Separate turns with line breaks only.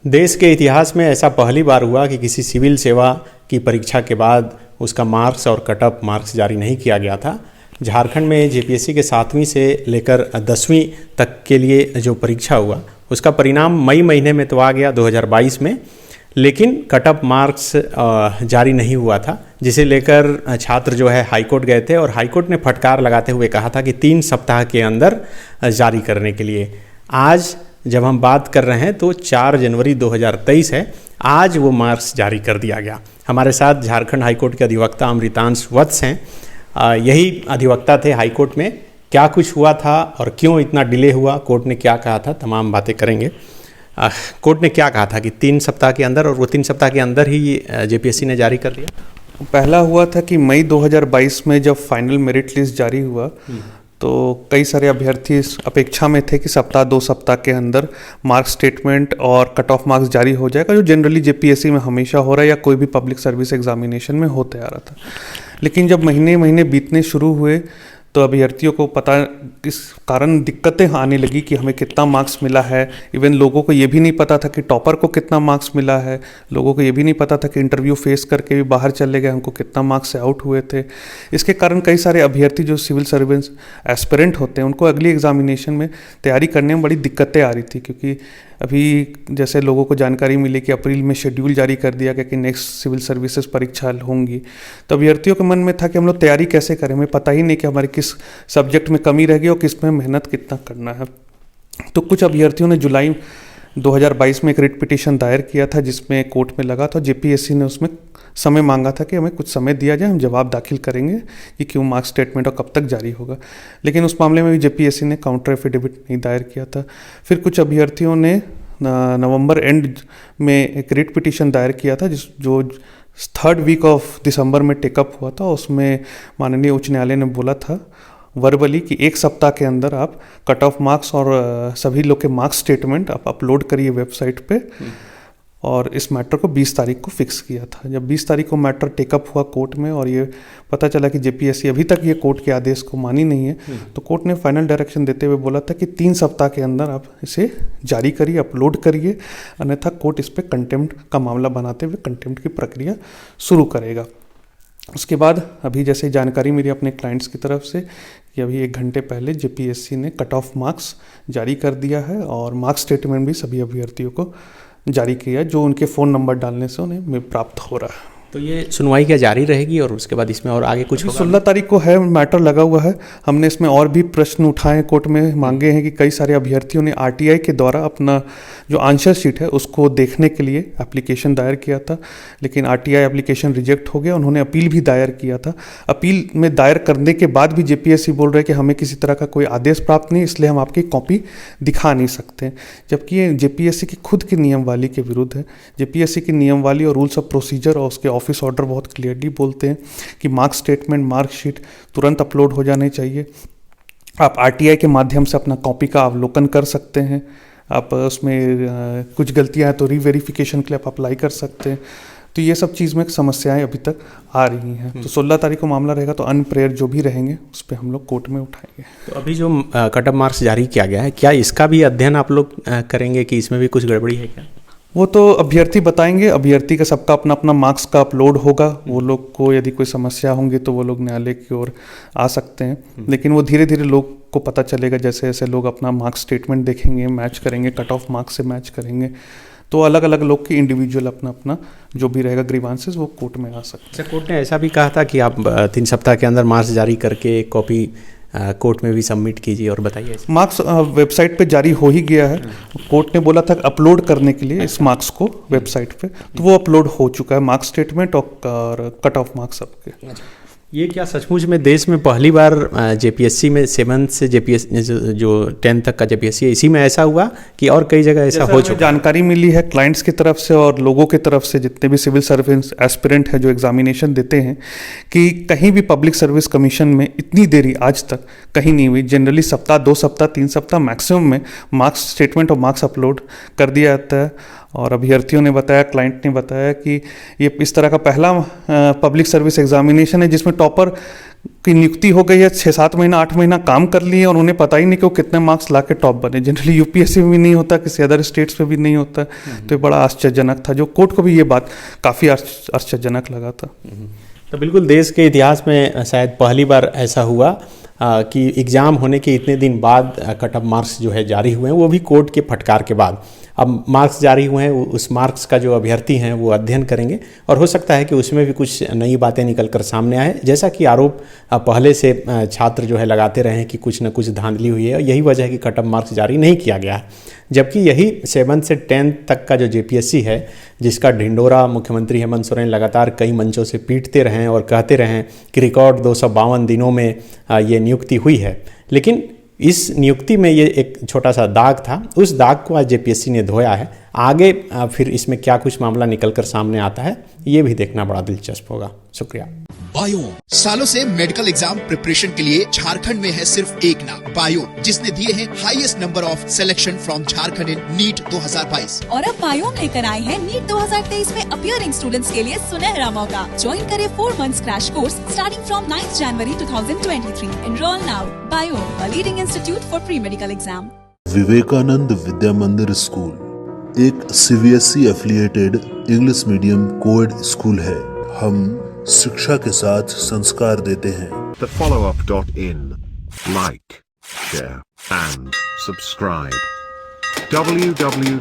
देश के इतिहास में ऐसा पहली बार हुआ कि किसी सिविल सेवा की परीक्षा के बाद उसका मार्क्स और कट ऑफ मार्क्स जारी नहीं किया गया था। झारखंड में जेपीएससी के 7वीं से लेकर 10वीं तक के लिए जो परीक्षा हुआ उसका परिणाम मई महीने में तो आ गया 2022 में, लेकिन कट ऑफ मार्क्स जारी नहीं हुआ था, जिसे लेकर छात्र जो है हाईकोर्ट गए थे और हाईकोर्ट ने फटकार लगाते हुए कहा था कि 3 सप्ताह के अंदर जारी करने के लिए। आज जब हम बात कर रहे हैं तो 4 जनवरी 2023 है, आज वो मार्क्स जारी कर दिया गया। हमारे साथ झारखंड हाईकोर्ट के अधिवक्ता अमृतांश वत्स हैं। यही अधिवक्ता थे हाईकोर्ट में। क्या कुछ हुआ था और क्यों इतना डिले हुआ, कोर्ट ने क्या कहा था, तमाम बातें करेंगे। कोर्ट ने क्या कहा था कि 3 सप्ताह के अंदर, और वो 3 सप्ताह के अंदर ही जेपीएससी ने जारी कर दिया।
पहला हुआ था कि मई 2022 में जब फाइनल मेरिट लिस्ट जारी हुआ तो कई सारे अभ्यर्थी इस अपेक्षा में थे कि 2 सप्ताह के अंदर मार्क्स स्टेटमेंट और कट ऑफ मार्क्स जारी हो जाएगा, जो जनरली जेपीएससी में हमेशा हो रहा है या कोई भी पब्लिक सर्विस एग्जामिनेशन में होते आ रहा था। लेकिन जब महीने महीने बीतने शुरू हुए तो अभ्यर्थियों को पता किस कारण दिक्कतें आने लगी कि हमें कितना मार्क्स मिला है। इवन लोगों को ये भी नहीं पता था कि टॉपर को कितना मार्क्स मिला है, लोगों को ये भी नहीं पता था कि इंटरव्यू फेस करके भी बाहर चले गए हमको कितना मार्क्स से आउट हुए थे। इसके कारण कई सारे अभ्यर्थी जो सिविल सर्विस एस्पिरेंट होते हैं उनको अगली एग्जामिनेशन में तैयारी करने में बड़ी दिक्कतें आ रही थी, क्योंकि अभी जैसे लोगों को जानकारी मिली कि अप्रैल में शेड्यूल जारी कर दिया गया कि नेक्स्ट सिविल सर्विसेज परीक्षा होंगी, तो अभ्यर्थियों के मन में था कि हम लोग तैयारी कैसे करें, हमें पता ही नहीं कि हमारे किस सब्जेक्ट में कमी रहेगी और किस में मेहनत कितना करना है। तो कुछ अभ्यर्थियों ने जुलाई 2022 में एक रिट पिटीशन दायर किया था, जिसमें कोर्ट में लगा था। जेपीएससी ने उसमें समय मांगा था कि हमें कुछ समय दिया जाए, हम जवाब दाखिल करेंगे कि क्यों मार्क्स स्टेटमेंट और कब तक जारी होगा। लेकिन उस मामले में भी जेपीएससी ने काउंटर एफिडेविट नहीं दायर किया था। फिर कुछ अभ्यर्थियों ने नवंबर एंड में एक रिट पिटीशन दायर किया था, जो 3rd वीक ऑफ दिसंबर में टेकअप हुआ था। उसमें माननीय उच्च न्यायालय ने बोला था वर्बली कि 1 सप्ताह के अंदर आप कट ऑफ मार्क्स और सभी लोग के मार्क्स स्टेटमेंट आप अपलोड करिए वेबसाइट पे। और इस मैटर को 20 तारीख को फिक्स किया था। जब 20 तारीख को मैटर टेकअप हुआ कोर्ट में और ये पता चला कि जेपीएससी अभी तक ये कोर्ट के आदेश को मानी नहीं है, तो कोर्ट ने फाइनल डायरेक्शन देते हुए बोला था कि 3 सप्ताह के अंदर आप इसे जारी करिए, अपलोड करिए, अन्यथा कोर्ट इस पर कंटेम्प्ट का मामला बनाते हुए कंटेम्प्ट की प्रक्रिया शुरू करेगा। उसके बाद अभी जैसे जानकारी मिली अपने क्लाइंट्स की तरफ से कि अभी 1 घंटे पहले जेपीएससी ने कट ऑफ मार्क्स जारी कर दिया है और मार्क्स स्टेटमेंट भी सभी अभ्यर्थियों को जारी किया, जो उनके फ़ोन नंबर डालने से उन्हें प्राप्त हो रहा है।
तो ये सुनवाई क्या जारी रहेगी और उसके बाद इसमें और आगे कुछ होगा?
16 तारीख को है मैटर लगा हुआ है। हमने इसमें और भी प्रश्न उठाए कोर्ट में, मांगे हैं कि कई सारे अभ्यर्थियों ने आरटीआई के द्वारा अपना जो आंसर शीट है उसको देखने के लिए एप्लीकेशन दायर किया था, लेकिन आरटीआई एप्लीकेशन रिजेक्ट हो गया। उन्होंने अपील भी दायर किया था। अपील में दायर करने के बाद भी जेपीएससी बोल रहे हैं कि हमें किसी तरह का कोई आदेश प्राप्त नहीं, इसलिए हम आपकी कॉपी दिखा नहीं सकते, जबकि ये जेपीएससी की खुद की नियमावली के विरुद्ध है। जेपीएससी की नियमावली और रूल्स ऑफ प्रोसीजर और उसके ऑफिस ऑर्डर बहुत क्लियरली बोलते हैं कि मार्क्स स्टेटमेंट, मार्कशीट तुरंत अपलोड हो जाने चाहिए। आप आरटीआई के माध्यम से अपना कॉपी का अवलोकन कर सकते हैं। आप उसमें कुछ गलतियां हैं तो रीवेरिफिकेशन के लिए आप अप्लाई कर सकते हैं। तो ये सब चीज़ में समस्याएं अभी तक आ रही हैं। तो 16 तारीख को मामला रहेगा, तो अन्य प्रेयर जो भी रहेंगे उस पर हम लोग कोर्ट में उठाएंगे।
तो अभी जो कट ऑफ मार्क्स जारी किया गया है, क्या इसका भी अध्ययन आप लोग करेंगे कि इसमें भी कुछ गड़बड़ी है क्या?
वो तो अभ्यर्थी बताएंगे। अभ्यर्थी का सबका अपना अपना मार्क्स का अपलोड होगा। वो लोग को यदि कोई समस्या होंगी तो वो लोग न्यायालय की ओर आ सकते हैं, लेकिन वो धीरे धीरे लोग को पता चलेगा। जैसे जैसे लोग अपना मार्क्स स्टेटमेंट देखेंगे, मैच करेंगे, कट ऑफ मार्क्स से मैच करेंगे, तो अलग अलग लोग की इंडिविजुअल अपना अपना जो भी रहेगा ग्रीवांसेस वो कोर्ट में आ सकते हैं।
कोर्ट ने ऐसा भी कहा था कि आप 3 सप्ताह के अंदर मार्क्स जारी करके कॉपी कोर्ट में भी सबमिट कीजिए और बताइए।
मार्क्स वेबसाइट पे जारी हो ही गया है। कोर्ट ने बोला था अपलोड करने के लिए इस मार्क्स को वेबसाइट पे, तो वो अपलोड हो चुका है, मार्क्स स्टेटमेंट और कट ऑफ मार्क्स सबके।
ये क्या सचमुच में देश में पहली बार जेपीएससी में 7th से जेपीएससी जो 10th तक का जेपीएससी है, इसी में ऐसा हुआ कि और कई जगह ऐसा हो चुका?
जानकारी मिली है क्लाइंट्स की तरफ से और लोगों की तरफ से, जितने भी सिविल सर्विस एस्पिरेंट हैं जो एग्जामिनेशन देते हैं, कि कहीं भी पब्लिक सर्विस कमीशन में इतनी देरी आज तक कहीं नहीं हुई। जनरली 1 सप्ताह, 2 सप्ताह, 3 सप्ताह मैक्सिमम में मार्क्स स्टेटमेंट और मार्क्स अपलोड कर दिया जाता है। और अभ्यर्थियों ने बताया, क्लाइंट ने बताया कि ये इस तरह का पहला पब्लिक सर्विस एग्जामिनेशन है जिसमें टॉपर की नियुक्ति हो गई है, 6-7 महीना 8 महीना काम कर लिए और उन्हें पता ही नहीं कि वो कितने मार्क्स ला के टॉप बने। जनरली यूपीएससी में भी नहीं होता, किसी अदर स्टेट्स में भी नहीं होता। तो ये बड़ा आश्चर्यजनक था, जो कोर्ट को भी ये बात काफ़ी आश्चर्यजनक लगा था।
तो बिल्कुल देश के इतिहास में शायद पहली बार ऐसा हुआ कि एग्ज़ाम होने के इतने दिन बाद कट ऑफ मार्क्स जो है जारी हुए हैं, वो भी कोर्ट के फटकार के बाद। अब मार्क्स जारी हुए हैं, उस मार्क्स का जो अभ्यर्थी हैं वो अध्ययन करेंगे और हो सकता है कि उसमें भी कुछ नई बातें निकल कर सामने आए। जैसा कि आरोप पहले से छात्र जो है लगाते रहे हैं कि कुछ न कुछ धांधली हुई है और यही वजह है कि कट ऑफ मार्क्स जारी नहीं किया गया है। जबकि यही 7 से 10 तक का जो जेपीएससी है, जिसका ढिंडोरा मुख्यमंत्री हेमंत सोरेन लगातार कई मंचों से पीटते रहे और कहते रहे कि रिकॉर्ड 252 दिनों में ये नियुक्ति हुई है, लेकिन इस नियुक्ति में ये एक छोटा सा दाग था। उस दाग को आज जेपीएससी ने धोया है। आगे फिर इसमें क्या कुछ मामला निकलकर सामने आता है, ये भी देखना बड़ा दिलचस्प होगा। शुक्रिया।
बायोम सालों से मेडिकल एग्जाम प्रिपरेशन के लिए झारखंड में है सिर्फ एक नाम, बायोम, जिसने दिए हैं highest number of selection from Jharkhand in NEET 2022।
और अब बायोम लेकर आए हैं नीट 2023 में अपीयरिंग स्टूडेंट्स के लिए सुनहरा मौका। ज्वाइन करें 4 months crash course starting from 9 January 2023। Enroll now. Biome, a leading institute for pre-medical exam.
Vivekananda Vidya Mandir school एक CBSE affiliated English medium coed school है। हम शिक्षा के साथ संस्कार देते हैं।
The followup.in. Like, share and subscribe. www